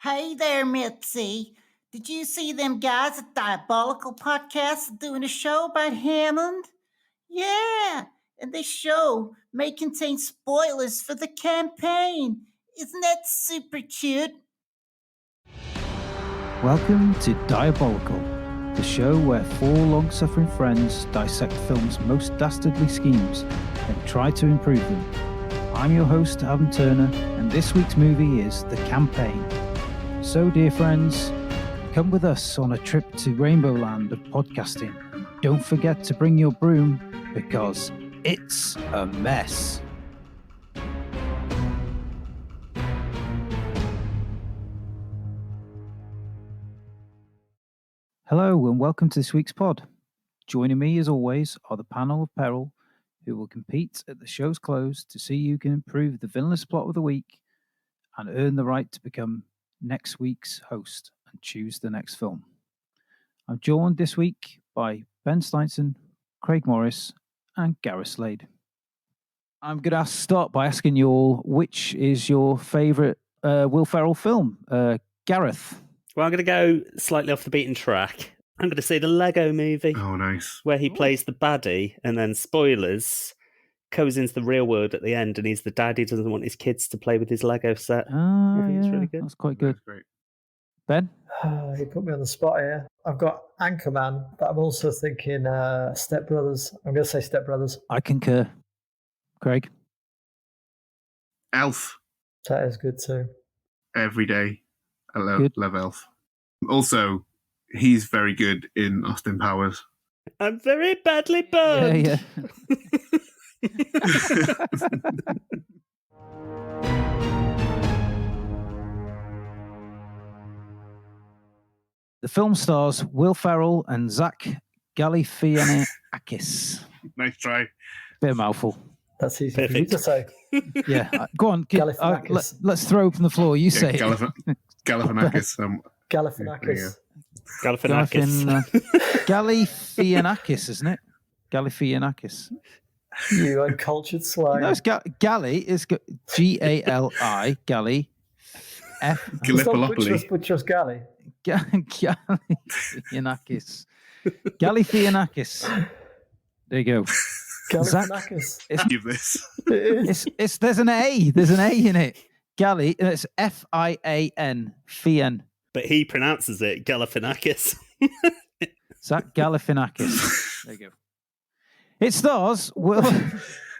Hey there, Mitzi. Did you see them guys at Diabolical Podcast doing a show about Hammond? Yeah, and this show may contain spoilers for the campaign. Isn't that super cute? Welcome to Diabolical, the show where four long-suffering friends dissect film's most dastardly schemes and try to improve them. I'm your host, Adam Turner, and this week's movie is The Campaign. So, dear friends, come with us on a trip to Rainbow Land of podcasting. Don't forget to bring your broom, because it's a mess. Hello and welcome to this week's pod. Joining me as always are the panel of peril who will compete at the show's close to see who can improve the villainous plot of the week and earn the right to become next week's host and choose the next film. I'm joined this week by Ben Steinson, Craig Morris and Gareth Slade. I'm going to start by asking you all, which is your favourite Will Ferrell film? Gareth? Well, I'm going to go slightly off the beaten track. I'm going to say the Lego movie. Oh, nice. Where he plays the baddie, and then spoilers, goes into the real world at the end, and he's the dad who doesn't want his kids to play with his Lego set. It's really good. That's quite good. That's great. Ben? You put me on the spot here. I've got Anchorman, but I'm also thinking Step Brothers. I'm going to say Step Brothers. I concur. Craig? Elf. That is good too. Every day. I Good. love Elf. Also, he's very good in Austin Powers. I'm very badly burned. Yeah. The film stars Will Ferrell and Zach Galifianakis. Nice try. Bit of mouthful. That's easy for you Perfect. to say. Yeah, go on. Galifianakis. Let's throw open the floor. You say it. Galifianakis. Galifianakis. Galifianakis. Galifianakis, isn't it? Galifianakis. You uncultured swine. No, it's Gali. It's G-A-L-I. Gali. F. Gallipoli. Butcher's Galley. Galifianakis. Galifianakis. There you go. Galifianakis. Give this. It's there's an A. There's an A in it. Gali. It's F-I-A-N. Fian. But he pronounces it Galifianakis. Zach Galifianakis. There you go. It stars Will.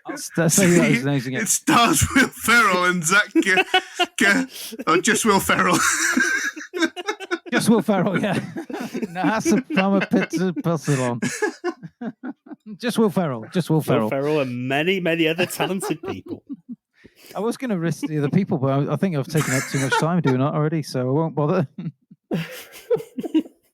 It stars Will Ferrell and Zach. Just Will Ferrell. Just Will Ferrell, yeah. Nasa Plumber Pizza Puzzle. Just Will Ferrell. Just Will Ferrell. Will Ferrell and many, many other talented people. I was going to risk the other people, but I think I've taken up too much time doing that already, so I won't bother.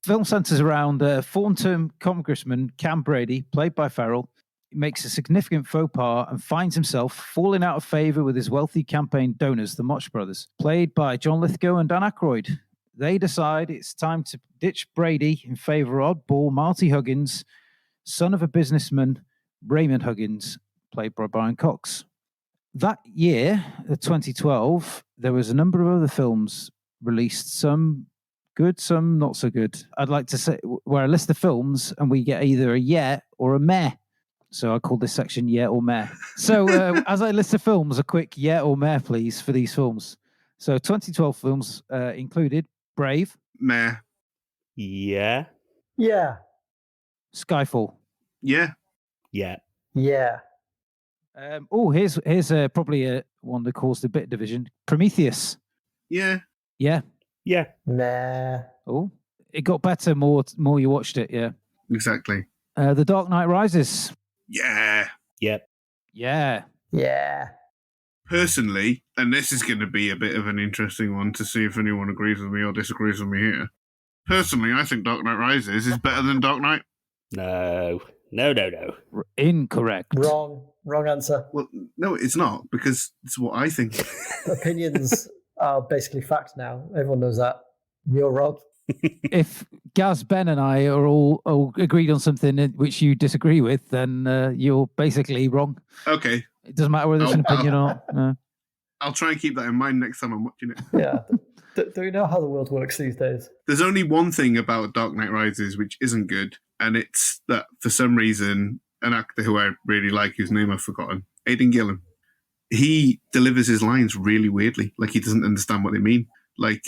Film centres around former Congressman Cam Brady, played by Ferrell. He makes a significant faux pas and finds himself falling out of favour with his wealthy campaign donors, the Motch Brothers, played by John Lithgow and Dan Aykroyd. They decide it's time to ditch Brady in favour of oddball Marty Huggins, son of a businessman, Raymond Huggins, played by Brian Cox. That year, 2012, there was a number of other films released, some good, some not so good. I'd like to say, where I list the films and we get either a yeah or a meh. So I call this section yeah or meh. So as I list the films, a quick yeah or meh, please, for these films. So 2012 films included Brave. Meh. Yeah. Yeah. Skyfall. Yeah. Yeah. Yeah. Here's probably one that caused a bit of division. Prometheus. Yeah. Yeah. Yeah. Nah. Oh, it got better more you watched it. Yeah. Exactly. The Dark Knight Rises. Yeah. Yep. Yeah. Yeah. Personally, and this is going to be a bit of an interesting one to see if anyone agrees with me or disagrees with me here. Personally, I think Dark Knight Rises is better than Dark Knight. No. Incorrect. Wrong answer. Well, no, it's not, because it's what I think. Opinions are basically fact now. Everyone knows that. You're wrong. If Gaz, Ben and I are all agreed on something which you disagree with, then you're basically wrong. Okay. It doesn't matter whether it's an opinion or not. No. I'll try and keep that in mind next time I'm watching it. Yeah. Do you know how the world works these days? There's only one thing about Dark Knight Rises which isn't good, and it's that for some reason, an actor who I really like, whose name I've forgotten, Aidan Gillen, he delivers his lines really weirdly, like he doesn't understand what they mean. Like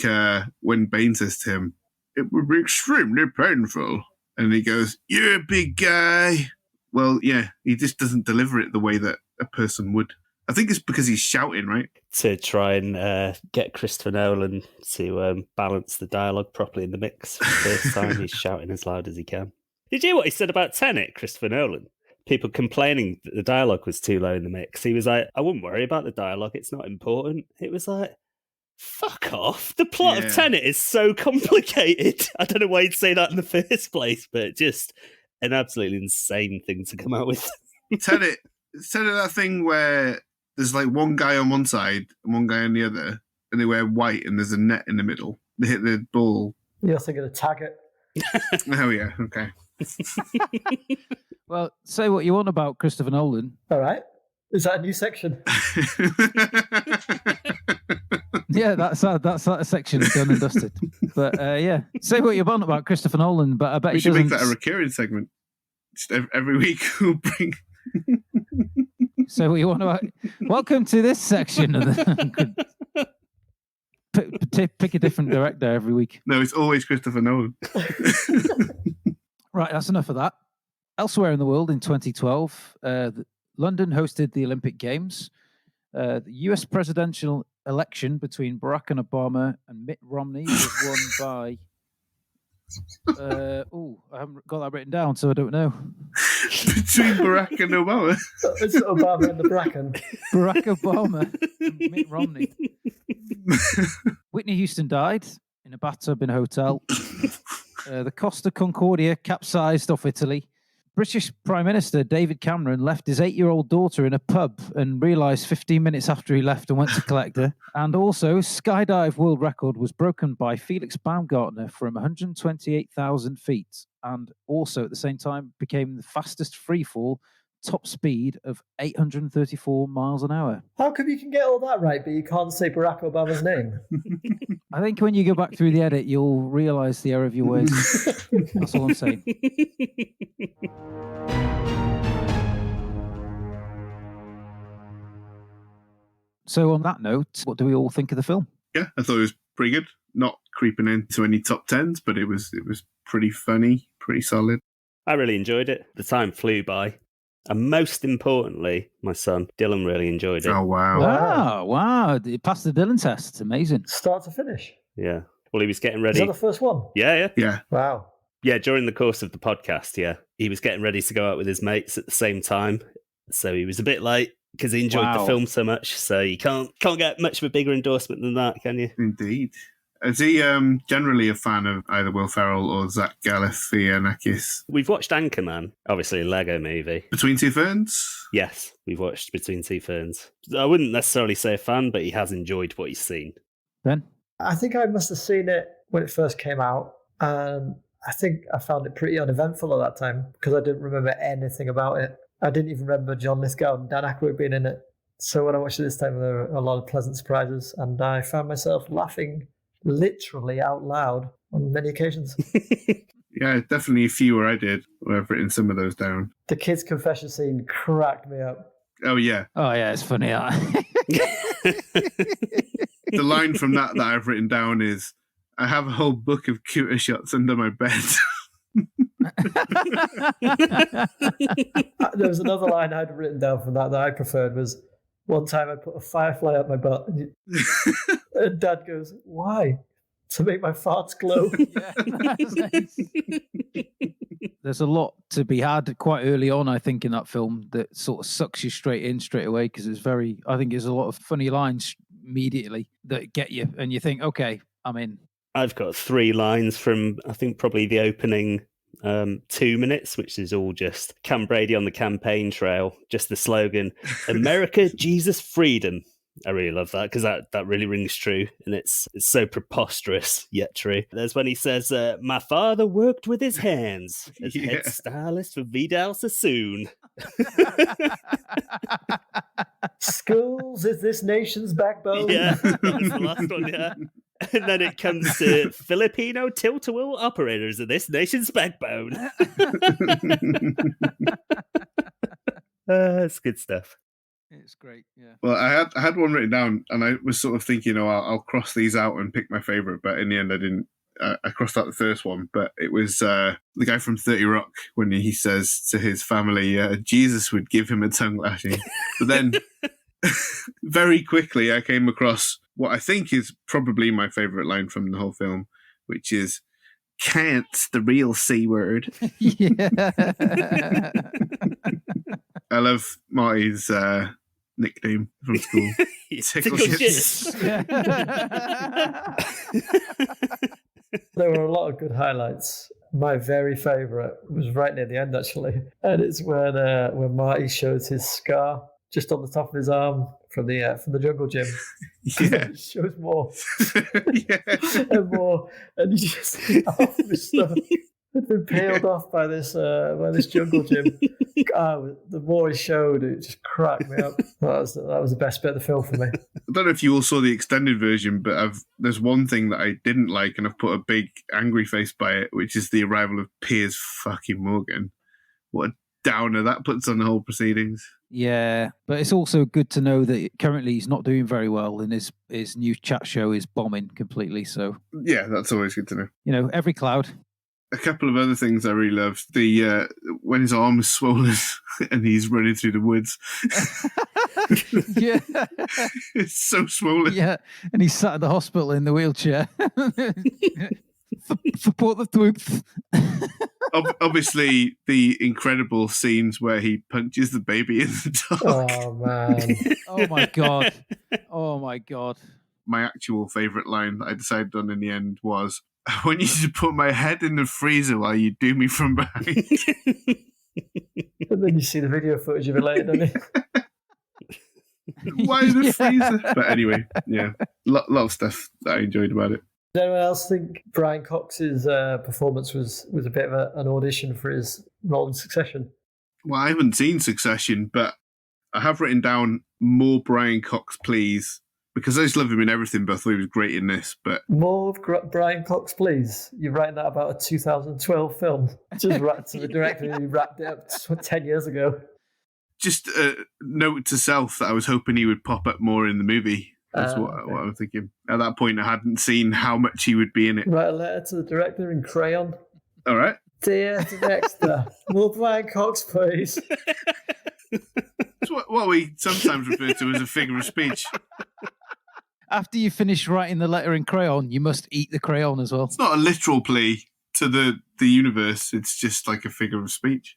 when Bane says to him, "It would be extremely painful," and he goes, "You're a big guy." Well, yeah, he just doesn't deliver it the way that a person would. I think it's because he's shouting, right? To try and get Christopher Nolan to balance the dialogue properly in the mix. For the first time, he's shouting as loud as he can. Did you hear what he said about Tenet, Christopher Nolan? People complaining that the dialogue was too low in the mix. He was like, "I wouldn't worry about the dialogue, it's not important." It was like, fuck off. The plot of Tenet is so complicated. I don't know why you'd say that in the first place, but just an absolutely insane thing to come out with. Tenet, that thing where there's like one guy on one side and one guy on the other, and they wear white and there's a net in the middle. They hit the ball. You're thinking of Taggart. Oh, yeah, okay. Well, say what you want about Christopher Nolan. All right. Is that a new section? Yeah, that's that section done and dusted. But yeah, say what you want about Christopher Nolan, but I bet We he should doesn't. make that a recurring segment. Just every week we'll bring... Say what you want about. Welcome to this section of the. Pick a different director every week. No, it's always Christopher Nolan. Right, that's enough of that. Elsewhere in the world in 2012, London hosted the Olympic Games. The US presidential election between Barack Obama and Mitt Romney was won by... I haven't got that written down, so I don't know. Between Barack and Obama? It's Obama and the Bracken. Barack Obama and Mitt Romney. Whitney Houston died in a bathtub in a hotel. The Costa Concordia capsized off Italy. British Prime Minister David Cameron left his 8-year-old daughter in a pub and realised 15 minutes after he left and went to collect her. And also, skydive world record was broken by Felix Baumgartner from 128,000 feet, and also at the same time became the fastest freefall, top speed of 834 miles an hour. How come you can get all that right, but you can't say Barack Obama's name? I think when you go back through the edit, you'll realise the error of your ways. That's all I'm saying. So on that note, what do we all think of the film? Yeah, I thought it was pretty good. Not creeping into any top tens, but it was pretty funny, pretty solid. I really enjoyed it. The time flew by. And most importantly, my son, Dylan, really enjoyed it. Oh, wow. Wow. It passed the Dylan test. Amazing. Start to finish. Yeah. Well, he was getting ready. Is that the first one? Yeah. Wow. Yeah, during the course of the podcast, yeah. He was getting ready to go out with his mates at the same time. So he was a bit late because he enjoyed the film so much. So you can't get much of a bigger endorsement than that, can you? Indeed. Is he generally a fan of either Will Ferrell or Zach Galifianakis? We've watched Anchorman, obviously a Lego movie. Between Two Ferns? Yes, we've watched Between Two Ferns. I wouldn't necessarily say a fan, but he has enjoyed what he's seen. Ben? I think I must have seen it when it first came out, and I think I found it pretty uneventful at that time because I didn't remember anything about it. I didn't even remember John Lithgow and Dan Aykroyd being in it. So when I watched it this time, there were a lot of pleasant surprises, and I found myself laughing literally out loud on many occasions. Yeah, definitely a few where I did. Where I've written some of those down. The kids' confession scene cracked me up. Oh, yeah. Oh, yeah, it's funny. The line from that I've written down is, "I have a whole book of cuter shots under my bed." There was another line I'd written down from that I preferred was, one time I put a firefly up my butt and Dad goes, "Why?" "To make my farts glow." There's a lot to be had quite early on, I think, in that film that sort of sucks you straight away because I think there's a lot of funny lines immediately that get you and you think, okay, I'm in. I've got 3 lines from, I think, probably the opening 2 minutes, which is all just Cam Brady on the campaign trail, just the slogan, "America, Jesus, Freedom." I really love that because that really rings true, and it's so preposterous yet true. There's when he says, "My father worked with his hands as head stylist for Vidal Sassoon." Schools is this nation's backbone. Yeah, that was the last one, yeah. And then it comes to Filipino tilt-a-whirl operators of this nation's backbone. It's good stuff. It's great, yeah. Well, I had one written down, and I was sort of thinking, I'll cross these out and pick my favorite, but in the end, I didn't. I crossed out the first one, but it was the guy from 30 Rock when he says to his family, Jesus would give him a tongue lashing. But then very quickly, I came across what I think is probably my favorite line from the whole film, which is, "Can't's the real C word." Yeah. I love Marty's nickname from school. Tickle shits. There were a lot of good highlights. My very favourite was right near the end, actually, and it's when Marty shows his scar just on the top of his arm from the jungle gym. Yeah. It shows more Yeah. and more, and you just see half of his stuff had been peeled off by this jungle gym. The more he showed, it just cracked me up. That was the best bit of the film for me. I don't know if you all saw the extended version, but there's one thing that I didn't like, and I've put a big angry face by it, which is the arrival of Piers fucking Morgan. What a downer that puts on the whole proceedings. Yeah, but it's also good to know that currently he's not doing very well, and his new chat show is bombing completely. So Yeah, that's always good to know. Every cloud. A couple of other things I really loved. The when his arm is swollen and he's running through the woods. Yeah. It's so swollen. Yeah, and he's sat at the hospital in the wheelchair. Support the troops. Obviously, the incredible scenes where he punches the baby in the dog. Oh man! Oh my god! Oh my god! My actual favourite line that I decided on in the end was, "I want you to put my head in the freezer while you do me from behind." And then you see the video footage of it later, don't you? Why the freezer? But anyway, yeah, lot of stuff that I enjoyed about it. Does anyone else think Brian Cox's performance was a bit of an audition for his role in Succession? Well, I haven't seen Succession, but I have written down more Brian Cox, please, because I just love him in everything, but I thought he was great in this. But More of Brian Cox, please. You're writing that about a 2012 film. Just right to the director who wrapped it up 10 years ago. just a note to self that I was hoping he would pop up more in the movie. That's what I'm thinking. At that point, I hadn't seen how much he would be in it. Write a letter to the director in crayon. All right. Dear director, more Brian Cox, please. It's what we sometimes refer to as a figure of speech. After you finish writing the letter in crayon, you must eat the crayon as well. It's not a literal plea to the universe. It's just like a figure of speech.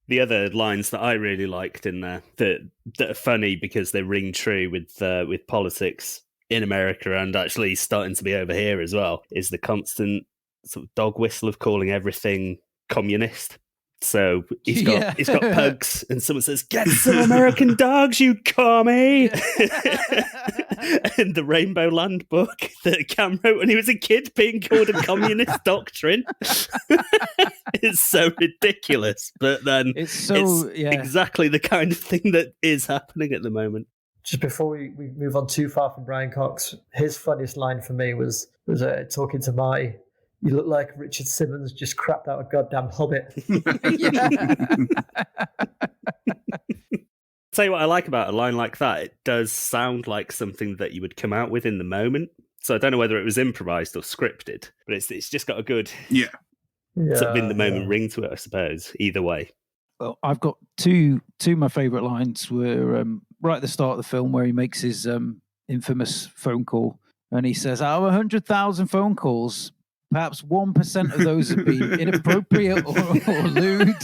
The other lines that I really liked in there that are funny because they ring true with politics in America and actually starting to be over here as well is the constant sort of dog whistle of calling everything communist. So he's got pugs, and someone says, "Get some American dogs, you commie!" And the Rainbow Land book that Cam wrote when he was a kid, being called a communist doctrine. It's so ridiculous, but then it's exactly the kind of thing that is happening at the moment. Just before we move on too far from Brian Cox, his funniest line for me was talking to Marty. "You look like Richard Simmons just crapped out a goddamn hobbit." Tell you what I like about a line like that, it does sound like something that you would come out with in the moment. So I don't know whether it was improvised or scripted, but it's just got a good sort of in the moment ring to it, I suppose. Either way. Well, I've got two of my favourite lines were right at the start of the film where he makes his infamous phone call and he says, "Out of 100,000 phone calls, perhaps 1% of those have been inappropriate or lewd."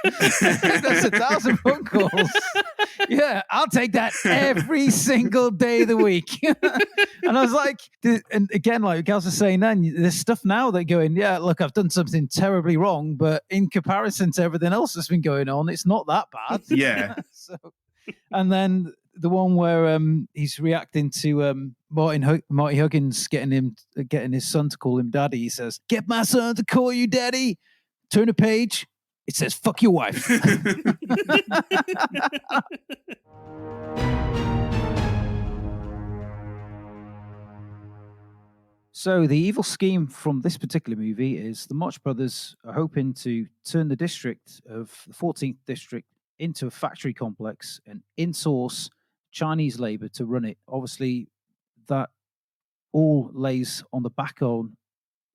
That's 1,000 phone calls. Yeah, I'll take that every single day of the week. And I was like, and again, like Gals was saying then, there's stuff now that going, yeah, look, I've done something terribly wrong, but in comparison to everything else that's been going on, it's not that bad. Yeah. And then the one where he's reacting to Marty Huggins getting his son to call him daddy. He says, "Get my son to call you daddy. Turn a page. It says, fuck your wife. So the evil scheme from this particular movie is the Motch Brothers are hoping to turn the district of the 14th district into a factory complex and insource Chinese labor to run it. Obviously, that all lays on the back on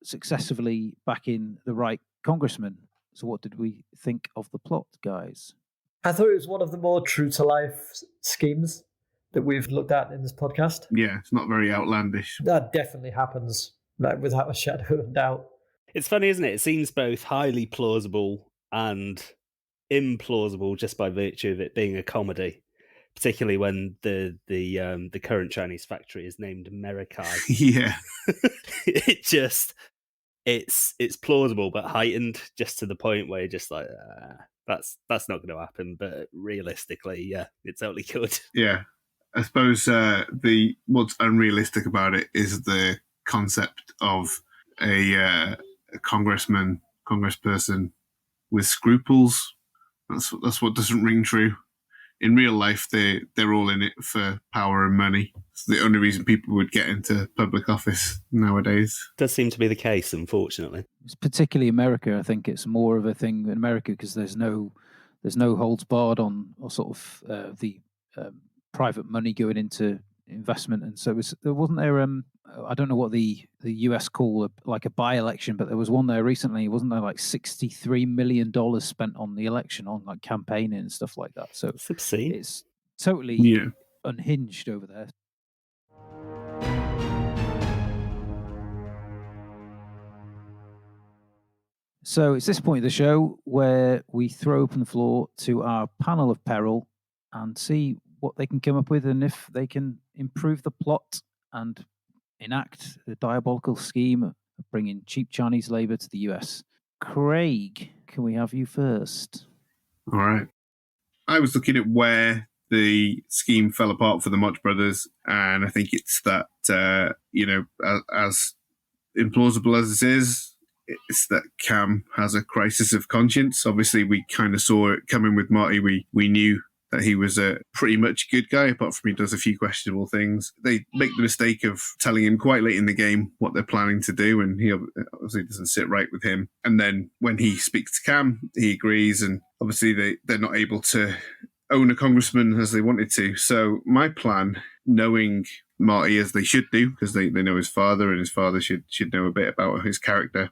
successfully backing the right congressman. So what did we think of the plot, guys? I thought it was one of the more true-to-life schemes that we've looked at in this podcast. Yeah, it's not very outlandish. That definitely happens, like, without a shadow of doubt. It's funny, isn't it? It seems both highly plausible and implausible just by virtue of it being a comedy, particularly when the current Chinese factory is named Merikai. Yeah. It's plausible but heightened just to the point where you're just like, that's not going to happen. But realistically, yeah, it totally could. Yeah. I suppose what's unrealistic about it is the concept of a congressperson with scruples. That's what doesn't ring true. In real life, they're all in it for power and money. It's the only reason people would get into public office nowadays. Does seem to be the case, unfortunately. It's particularly America. I think it's more of a thing in America because there's no holds barred on or sort of the private money going into investment, and so wasn't there I don't know what the US call like a by-election, but there was one there recently. Wasn't there like $63 million spent on the election on like campaigning and stuff like that? So it's obscene. It's totally unhinged over there. So it's this point of the show where we throw open the floor to our panel of peril and see what they can come up with and if they can improve the plot and enact the diabolical scheme of bringing cheap Chinese labor to the US. Craig, can we have you first? All right. I was looking at where the scheme fell apart for the Motch Brothers, and I think it's that, as implausible as it is, it's that Cam has a crisis of conscience. Obviously, we kind of saw it coming with Marty. We knew that he was a pretty much good guy, apart from he does a few questionable things. They make the mistake of telling him quite late in the game what they're planning to do, and he obviously doesn't sit right with him. And then when he speaks to Cam, he agrees, and obviously they're not able to own a congressman as they wanted to. So my plan, knowing Marty as they should do, because they know his father, and his father should know a bit about his character,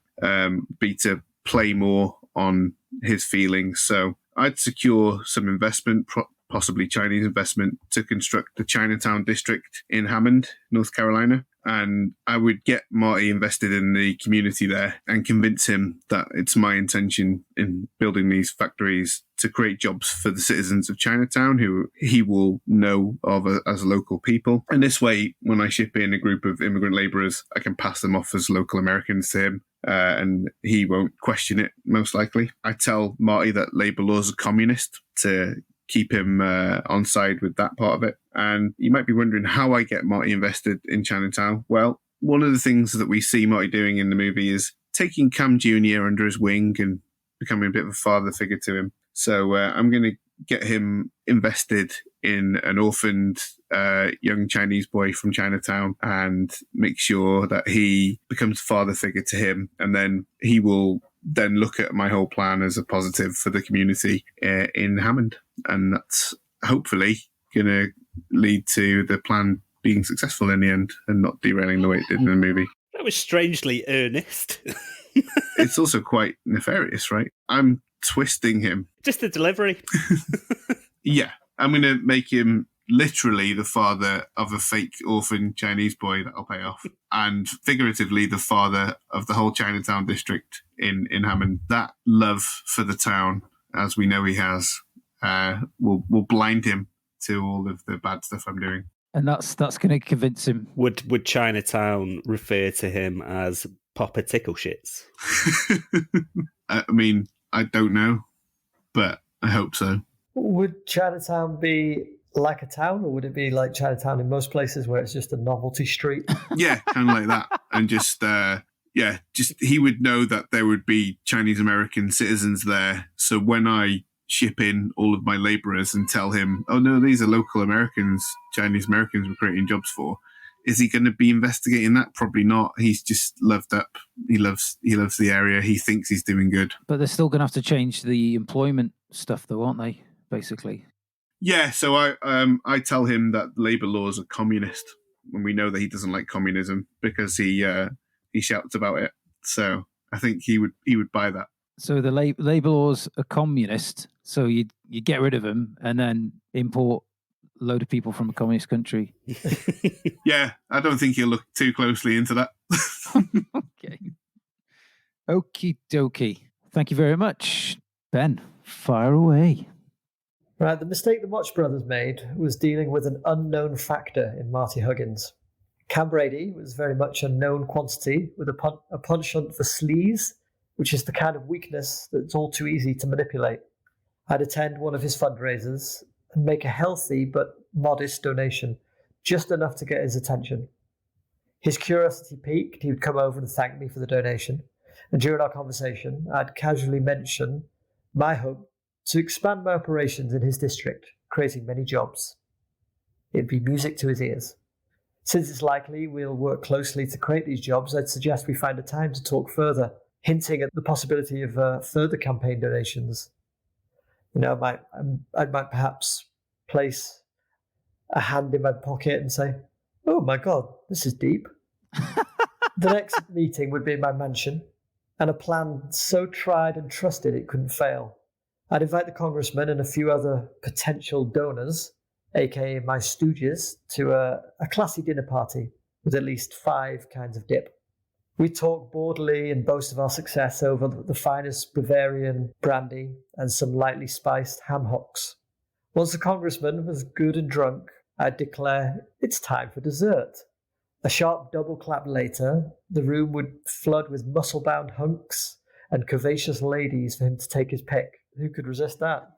be to play more on his feelings. So I'd secure some investment, possibly Chinese investment, to construct the Chinatown district in Hammond, North Carolina. And I would get Marty invested in the community there and convince him that it's my intention in building these factories to create jobs for the citizens of Chinatown, who he will know of as local people. And this way, when I ship in a group of immigrant laborers, I can pass them off as local Americans to him. And he won't question it, most likely. I tell Marty that labor laws are communist to keep him on side with that part of it. And you might be wondering how I get Marty invested in Chinatown. Well, one of the things that we see Marty doing in the movie is taking Cam Jr. under his wing and becoming a bit of a father figure to him. So I'm going to get him invested in an orphaned young Chinese boy from Chinatown and make sure that he becomes a father figure to him. And then he will then look at my whole plan as a positive for the community in Hammond. And that's hopefully going to lead to the plan being successful in the end and not derailing the way it did in the movie. That was strangely earnest. It's also quite nefarious, right? I'm twisting him. Just the delivery. Yeah. I'm going to make him literally the father of a fake orphan Chinese boy that I'll pay off, and figuratively the father of the whole Chinatown district in Hammond. That love for the town, as we know he has, will blind him to all of the bad stuff I'm doing. And that's going to convince him. Would Chinatown refer to him as Papa Tickle Shits? I mean, I don't know, but I hope so. Would Chinatown be like a town, or would it be like Chinatown in most places where it's just a novelty street? Yeah, kind of like that. And just yeah, just he would know that there would be Chinese American citizens there. So when I ship in all of my laborers and tell him, oh no, these are local Americans, Chinese Americans we're creating jobs for, is he going to be investigating that? Probably not. He's just loved up. He loves the area. He thinks he's doing good. But they're still going to have to change the employment stuff, though, aren't they? Basically. Yeah. So I tell him that labor laws are communist, when we know that he doesn't like communism because he shouts about it. So I think he would buy that. So the labor laws are communist. So you get rid of them and then import a load of people from a communist country. Yeah, I don't think he'll look too closely into that. Okay. Okie dokie. Thank you very much. Ben, fire away. Right, the mistake the Motch Brothers made was dealing with an unknown factor in Marty Huggins. Cam Brady was very much a known quantity with a penchant for sleaze, which is the kind of weakness that's all too easy to manipulate. I'd attend one of his fundraisers and make a healthy but modest donation, just enough to get his attention. His curiosity piqued, he would come over and thank me for the donation, and during our conversation, I'd casually mention my hope to expand my operations in his district, creating many jobs. It'd be music to his ears. Since it's likely we'll work closely to create these jobs, I'd suggest we find a time to talk further, hinting at the possibility of further campaign donations. You know, I might perhaps place a hand in my pocket and say, oh my God, this is deep. The next meeting would be in my mansion, and a plan so tried and trusted it couldn't fail. I'd invite the congressman and a few other potential donors, aka my stooges, to a classy dinner party with at least 5 kinds of dip. We talk boredly and boast of our success over the finest Bavarian brandy and some lightly spiced ham hocks. Once the congressman was good and drunk, I'd declare it's time for dessert. A sharp double clap later, the room would flood with muscle-bound hunks and curvaceous ladies for him to take his pick. Who could resist that?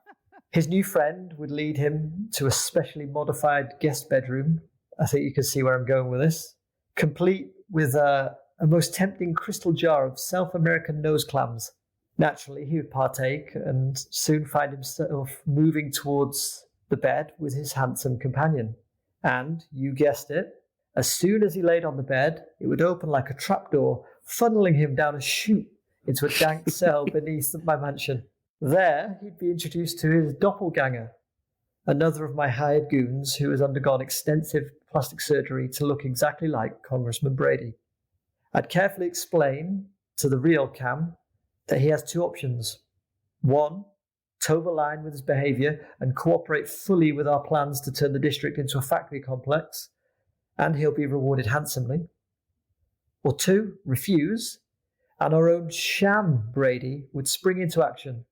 His new friend would lead him to a specially modified guest bedroom. I think you can see where I'm going with this. Complete with a most tempting crystal jar of South American nose clams. Naturally, he would partake and soon find himself moving towards the bed with his handsome companion. And, you guessed it, as soon as he laid on the bed, it would open like a trapdoor, funneling him down a chute into a dank cell beneath my mansion. There, he'd be introduced to his doppelganger, another of my hired goons who has undergone extensive plastic surgery to look exactly like Congressman Brady. I'd carefully explain to the real Cam that he has 2 options. 1, toe the line with his behaviour and cooperate fully with our plans to turn the district into a factory complex, and he'll be rewarded handsomely. Or 2, refuse, and our own sham Brady would spring into action.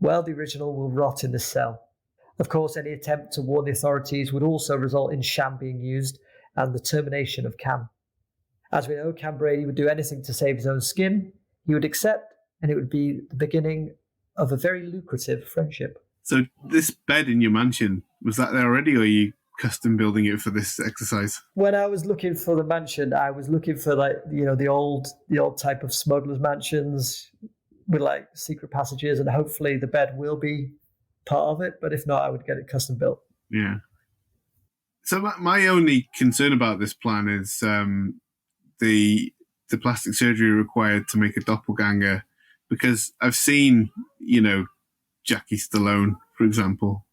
Well, the original will rot in this cell. Of course, any attempt to warn the authorities would also result in sham being used and the termination of Cam. As we know, Cam Brady would do anything to save his own skin. He would accept, and it would be the beginning of a very lucrative friendship. So this bed in your mansion, was that there already, or are you custom building it for this exercise? When I was looking for the mansion, I was looking for the old type of smugglers' mansions with like secret passages, and hopefully the bed will be part of it. But if not, I would get it custom built. Yeah. So my only concern about this plan is the plastic surgery required to make a doppelganger, because I've seen, Jackie Stallone, for example.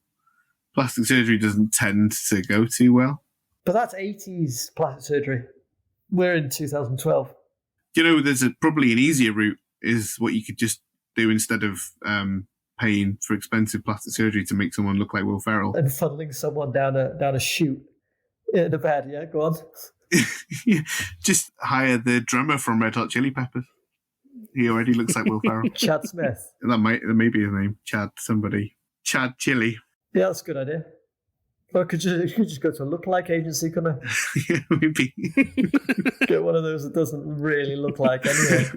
Plastic surgery doesn't tend to go too well. But that's 80s plastic surgery. We're in 2012. There's probably an easier route, is what you could just do instead of paying for expensive plastic surgery to make someone look like Will Ferrell. And funneling someone down a chute in a bed, yeah? Go on. Just hire the drummer from Red Hot Chili Peppers. He already looks like Will Ferrell. Chad Smith. That may be his name. Chad Chili. Yeah, that's a good idea. Or could you just go to a lookalike agency, couldn't I? Yeah, maybe. Get one of those that doesn't really look like anyway.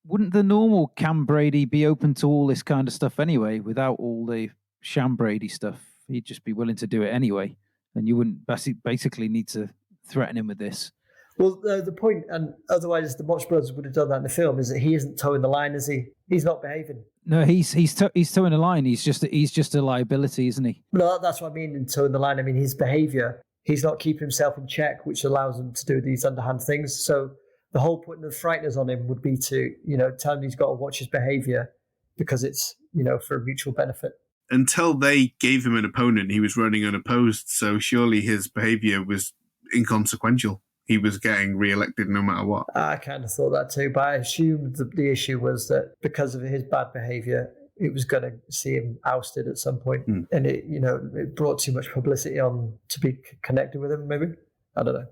Wouldn't the normal Cam Brady be open to all this kind of stuff anyway, without all the sham Brady stuff? He'd just be willing to do it anyway, and you wouldn't basically need to threaten him with this. Well, the point, and otherwise the Motch Brothers would have done that in the film, is that he isn't towing the line, is he? He's not behaving. No, he's towing the line. He's just a liability, isn't he? No, that's what I mean in towing the line. I mean his behaviour. He's not keeping himself in check, which allows him to do these underhand things. So the whole point of the frighteners on him would be to, tell him he's got to watch his behaviour because it's, for a mutual benefit. Until they gave him an opponent, he was running unopposed. So surely his behaviour was inconsequential. He was getting re-elected no matter what. I kind of thought that too, but I assumed the issue was that because of his bad behaviour, it was going to see him ousted at some point. And it brought too much publicity on to be connected with him, maybe. I don't know.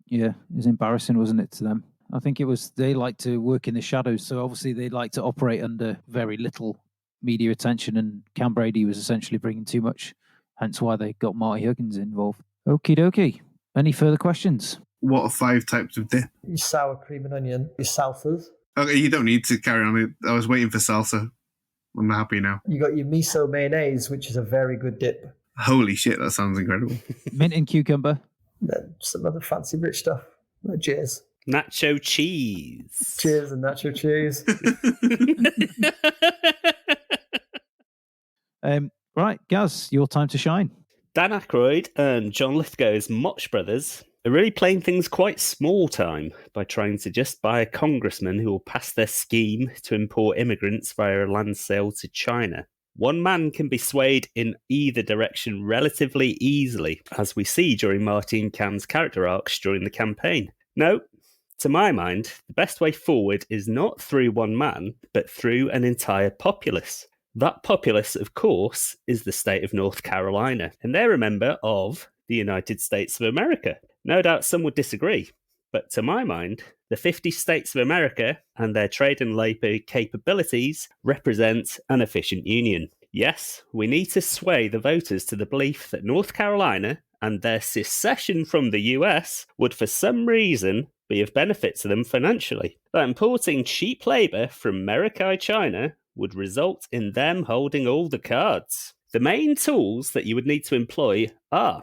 Yeah, it was embarrassing, wasn't it, to them? I think it was, they like to work in the shadows, so obviously they like to operate under very little media attention, and Cam Brady was essentially bringing too much, hence why they got Marty Huggins involved. Okie dokie. Any further questions? What are 5 types of dip? Your sour cream and onion, your salsas. Okay, you don't need to carry on. I was waiting for salsa. I'm happy now. You got your miso mayonnaise, which is a very good dip. Holy shit, that sounds incredible. Mint and cucumber. Then some other fancy rich stuff. Cheers. Nacho cheese. Cheers and nacho cheese. Right, Gaz, your time to shine. Dan Aykroyd and John Lithgow's Motch Brothers are really playing things quite small time by trying to just buy a congressman who will pass their scheme to import immigrants via a land sale to China. One man can be swayed in either direction relatively easily, as we see during Marty and Cam's character arcs during the campaign. No, to my mind, the best way forward is not through one man, but through an entire populace. That populace, of course, is the state of North Carolina, and they're a member of the United States of America. No doubt some would disagree, but to my mind, the 50 states of America and their trade and labour capabilities represent an efficient union. Yes, we need to sway the voters to the belief that North Carolina and their secession from the US would for some reason be of benefit to them financially. That importing cheap labour from America China would result in them holding all the cards. The main tools that you would need to employ are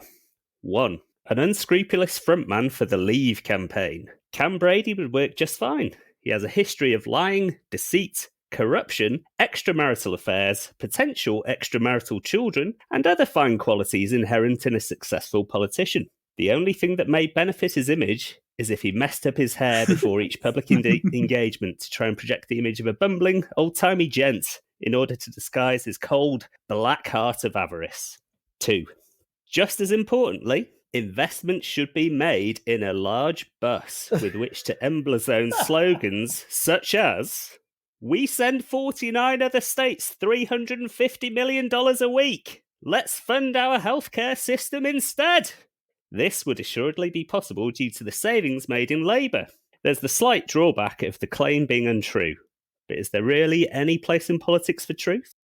1. An unscrupulous frontman for the Leave campaign. Cam Brady would work just fine. He has a history of lying, deceit, corruption, extramarital affairs, potential extramarital children, and other fine qualities inherent in a successful politician. The only thing that may benefit his image is if he messed up his hair before each public engagement to try and project the image of a bumbling, old-timey gent in order to disguise his cold, black heart of avarice. 2. Just as importantly, investment should be made in a large bus with which to emblazone slogans such as, "We send 49 other states $350 million a week. Let's fund our healthcare system instead." This would assuredly be possible due to the savings made in labour. There's the slight drawback of the claim being untrue, but is there really any place in politics for truth?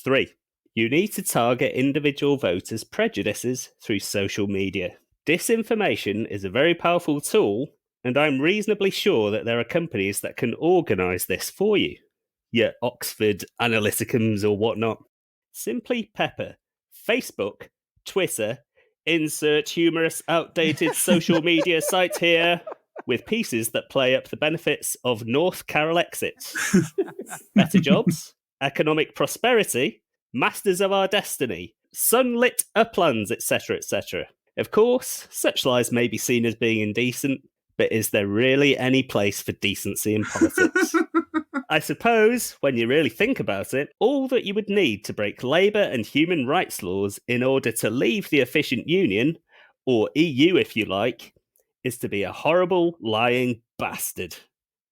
3. You need to target individual voters' prejudices through social media. Disinformation is a very powerful tool, and I'm reasonably sure that there are companies that can organise this for you. Your Oxford Analyticums or whatnot. Simply pepper Facebook, Twitter, insert humorous, outdated social media site here, with pieces that play up the benefits of North Carol exit. Better jobs, economic prosperity, masters of our destiny, sunlit uplands, etc., etc. Of course, such lies may be seen as being indecent, but is there really any place for decency in politics? I suppose, when you really think about it, all that you would need to break labour and human rights laws in order to leave the efficient union, or EU if you like, is to be a horrible, lying bastard.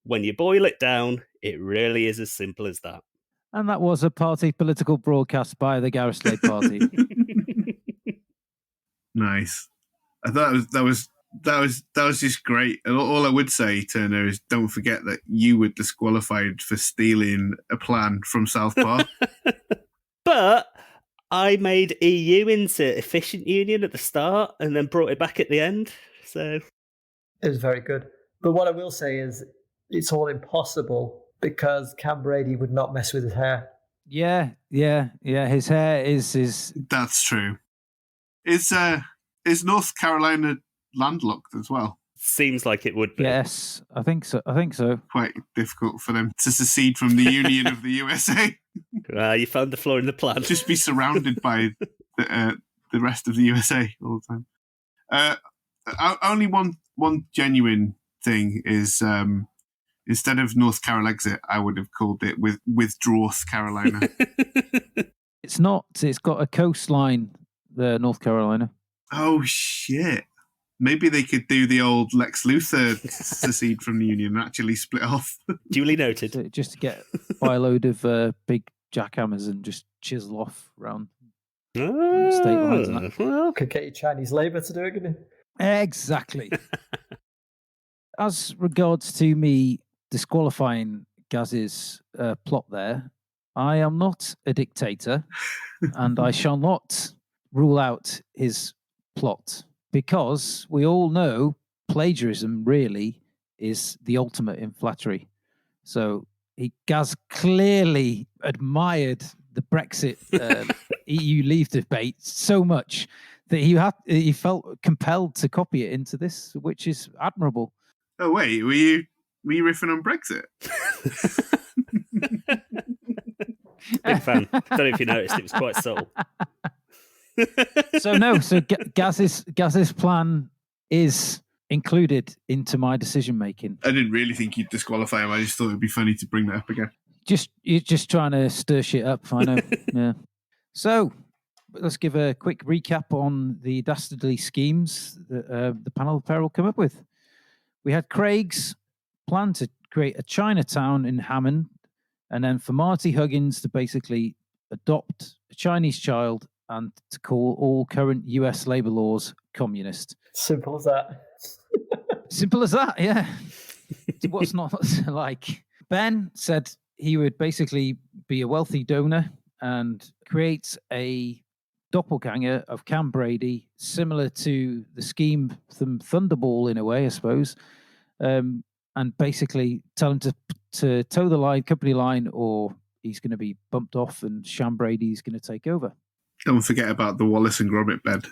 When you boil it down, it really is as simple as that. And that was a party political broadcast by the Gareth Slade Party. Nice. I thought that was just great. And all I would say, Turner, is don't forget that you were disqualified for stealing a plan from South Park. But I made EU into efficient union at the start and then brought it back at the end. So it was very good. But what I will say is it's all impossible because Cam Brady would not mess with his hair. Yeah. His hair is. That's true. Is North Carolina landlocked as well? Seems like it would be. Yes, I think so. I think so. Quite difficult for them to secede from the Union of the USA. You found the flaw in the plan. Just be surrounded by the rest of the USA all the time. Only one genuine thing is instead of North Carolina exit, I would have called it Withdrawth Carolina. It's not. It's got a coastline, the North Carolina. Oh shit! Maybe they could do the old Lex Luthor secede from the Union and actually split off. Duly noted. So just to get by a load of big jackhammers and just chisel off around state lines. And that. Well, Could get your Chinese labour to do it, couldn't you? Exactly. As regards to me disqualifying Gaz's plot there, I am not a dictator, and I shall not rule out his plot, because we all know plagiarism really is the ultimate in flattery. So Gaz clearly admired the Brexit EU leave debate so much that he felt compelled to copy it into this, which is admirable. Oh wait, were you riffing on Brexit? big fan. Don't know if you noticed, it was quite subtle. So Gaz's plan is included into my decision making. I didn't really think you'd disqualify him. I just thought it'd be funny to bring that up again. You're just trying to stir shit up. I know. Yeah. So let's give a quick recap on the dastardly schemes that the panel of peril come up with. We had Craig's plan to create a Chinatown in Hammond, and then for Marty Huggins to basically adopt a Chinese child and to call all current US labor laws communist. Simple as that. Simple as that, yeah. What's not like? Ben said he would basically be a wealthy donor and create a doppelganger of Cam Brady, similar to the scheme from Thunderball in a way, I suppose, and basically tell him to toe the line, company line, or he's going to be bumped off and Sham Brady's going to take over. Don't forget about the Wallace and Gromit bed.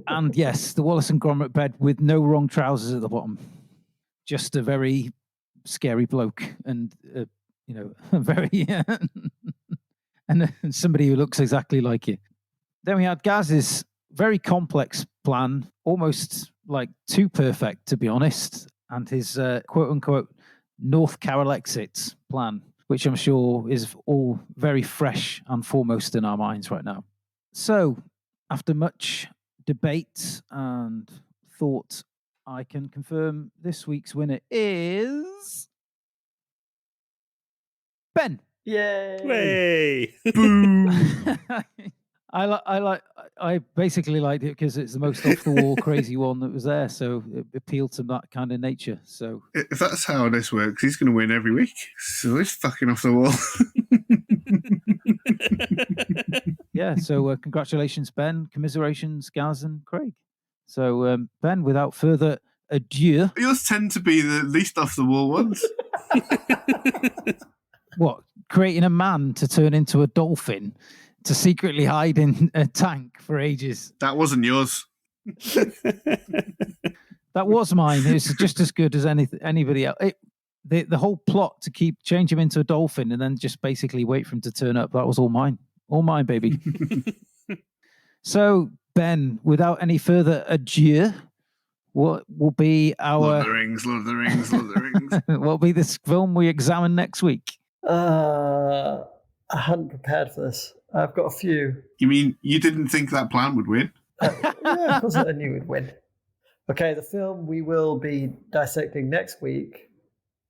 And yes, the Wallace and Gromit bed with no wrong trousers at the bottom. Just a very scary bloke and, very... and somebody who looks exactly like you. Then we had Gaz's very complex plan, almost like too perfect, to be honest, and his quote-unquote North Carol exit plan, which I'm sure is all very fresh and foremost in our minds right now. So, after much debate and thought, I can confirm this week's winner is Ben. Yay! Way! Boom! I basically liked it because it's the most off the wall crazy one that was there, so it appealed to that kind of nature. So If that's how this works, he's going to win every week. So it's fucking off the wall. yeah, so congratulations, Ben. Commiserations, Gaz and Craig. So Ben, without further ado, Yours tend to be the least off the wall ones. what, creating a man to turn into a dolphin to secretly hide in a tank for ages? That wasn't yours. That was mine. It was just as good as anybody else. The whole plot to change him into a dolphin and then just basically wait for him to turn up, that was all mine. All mine, baby. So, Ben, without any further ado, what will be our... Lord of the Rings, Lord of the Rings, Lord of the Rings. what will be this film we examine next week? I hadn't prepared for this. I've got a few. You mean you didn't think that plan would win? Yeah, of course I knew we'd win. Okay, the film we will be dissecting next week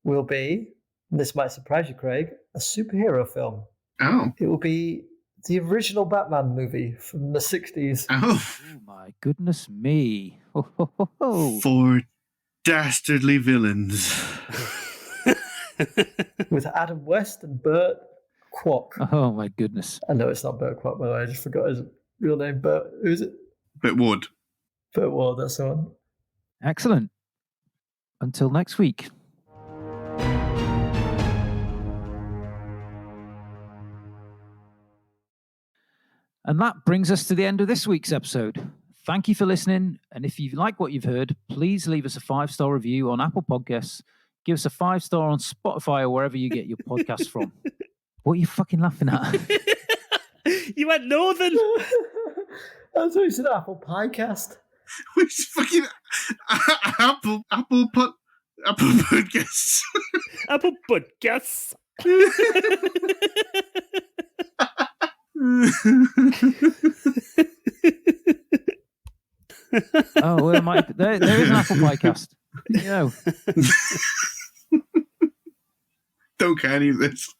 will be, and this might surprise you, Craig, a superhero film. Oh. It will be the original Batman movie from the 60s. Oh. Oh, my goodness me. Ho, ho, ho, ho. For dastardly villains. With Adam West and Burt Kwok. Oh, my goodness. I know it's not Burt Kwok, by the way. I just forgot his real name. Burt, who is it? But would. Burt Ward, that's the one. Excellent. Until next week. And that brings us to the end of this week's episode. Thank you for listening. And if you like what you've heard, please leave us a 5-star review on Apple Podcasts. Give us a 5-star on Spotify or wherever you get your podcasts from. What are you fucking laughing at? You went northern. I thought you said Apple Podcast. Which fucking Apple Podcasts. Apple Podcasts. Oh, well, there is an Apple Podcast. You know. Don't care any of this.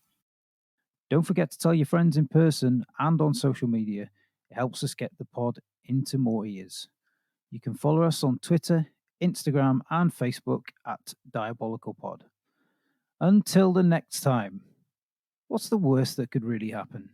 Don't forget to tell your friends in person and on social media. It helps us get the pod into more ears. You can follow us on Twitter, Instagram, and Facebook at Diabolical Pod. Until the next time, what's the worst that could really happen?